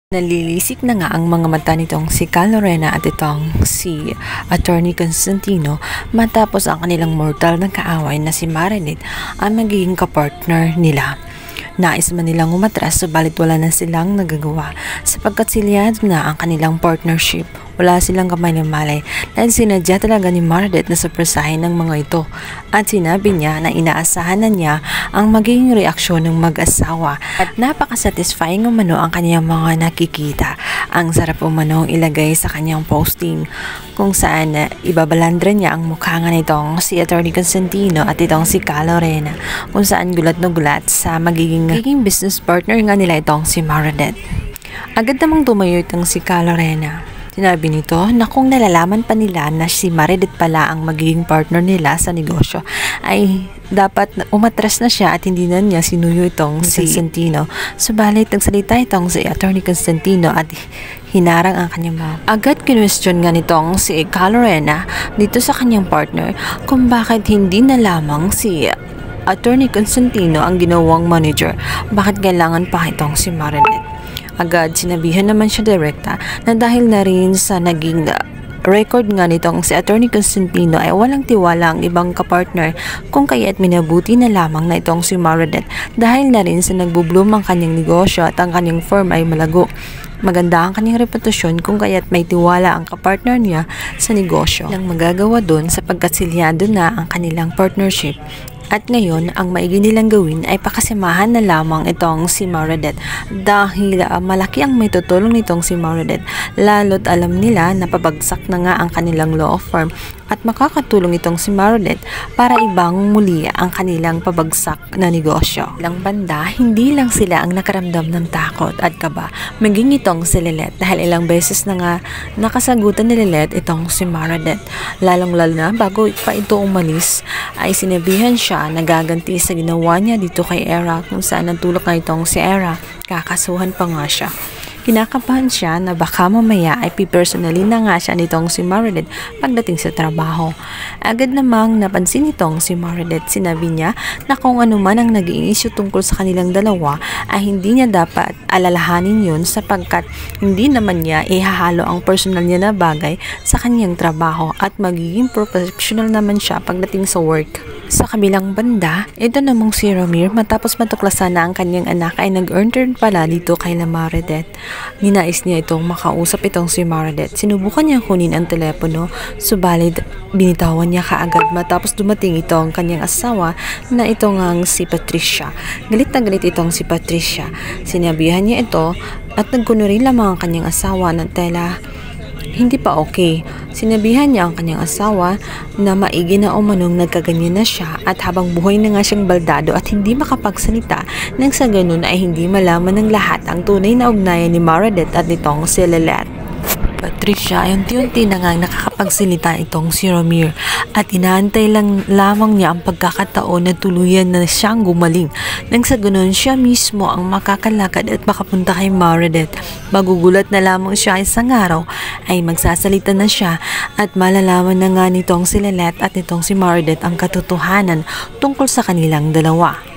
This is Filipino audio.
Nalilisik na nga ang mga mata nitong si Cal Lorena at itong si Attorney Constantino matapos ang kanilang mortal na kaaway na si Marilyn ang magiging kapartner nila. Nais man nilang umatras subalit wala na silang nagagawa sapagkat silyado na ang kanilang partnership. Wala silang kamay ng malay dahil sinadya talaga ni Marilyn na surpresahin ng mga ito at sinabi niya na inaasahan na niya ang magiging reaksyon ng mag-asawa at napaka-satisfying umano ang kanyang mga nakikita. Ang sarap umano ilagay sa kanyang posting kung saan ibabalandra niya ang mukha nga nitong si Attorney Constantino at itong si Cal Lorena kung saan gulat na gulat sa magiging business partner nga nila itong si Marilyn. Agad namang tumayo itong si Cal Lorena. Sinabi nito na kung nalalaman pa nila na si Marilyn pala ang magiging partner nila sa negosyo ay dapat umatras na siya at hindi na niya sinuyo itong si Constantino. Subalit nagsalita itong si Attorney Constantino at hinarang ang kanyang mouth. Agad kinwestiyon nga nitong si Cal Lorena dito sa kanyang partner kung bakit hindi na lamang si Attorney Constantino ang ginawang manager. Bakit kailangan pa itong si Marilyn? Agad sinabihan naman siya direkta na dahil na rin sa naging record nga nitong si Attorney Constantino ay walang tiwala ang ibang kapartner kung kaya't minabuti na lamang na itong si Marilyn dahil na rin sa nagbubloom ang kanyang negosyo at ang kanyang firm ay malago. Maganda ang kanyang reputasyon kung kaya't may tiwala ang kapartner niya sa negosyo. Lang magagawa doon sapagkat silyado na ang kanilang partnership. At ngayon, ang maigi nilang gawin ay pakasamahan na lamang itong si Marilyn dahil malaki ang may tutulong nitong si Marilyn lalo't alam nila na pabagsak na nga ang kanilang law firm at makakatulong itong si Marilyn para ibang muli ang kanilang pabagsak na negosyo. Ilang banda, hindi lang sila ang nakaramdam ng takot at kaba, maging itong si Lilet dahil ilang beses na nga nakasagutan ni Lilet itong si Marilyn. Lalong-lalo na bago pa ito umalis ay sinabihan siya na gaganti sa ginawa niya dito kay Era kung saan nagtulak na itong si Era. Kakasuhan pa nga siya. Kinakabahan siya na baka mamaya ay pipersonally na nga siya nitong si Marilyn pagdating sa trabaho. Agad namang napansin nitong si Marilyn. Sinabi niya na kung ano man ang naging issue tungkol sa kanilang dalawa ay hindi niya dapat alalahanin yun sapagkat hindi naman niya ihahalo ang personal niya na bagay sa kanyang trabaho at magiging professional naman siya pagdating sa work. Sa kabilang banda, ito namang si Ramir matapos matuklasan na ang kanyang anak ay nag-earn turn pala dito kay Marilyn. Ninais niya itong makausap itong si Marilyn. Sinubukan niya kunin ang telepono, subalit binitawan niya kaagad matapos dumating itong kanyang asawa na ito ngang si Patricia. Galit na galit itong si Patricia. Sinabihan niya ito at nagkunwari lamang ang kanyang asawa ng tela. Hindi pa okay. Sinabihan niya ang kanyang asawa na maigi na umanong nagkaganyan na siya at habang buhay na nga siyang baldado at hindi makapagsalita nang sa ganun ay hindi malaman ng lahat ang tunay na ugnayan ni Marilyn at nitong si Lilet. Patricia ay unti-unti na nga nakakapagsalita itong si Ramir at inaantay lang lamang niya ang pagkakataon na tuluyan na siyang gumaling nang sa ganun siya mismo ang makakalakad at makapunta kay Marilyn. Magugulat na lamang siya isang araw ay magsasalita na siya at malalaman na nga nitong si Lilet at nitong si Marilyn ang katotohanan tungkol sa kanilang dalawa.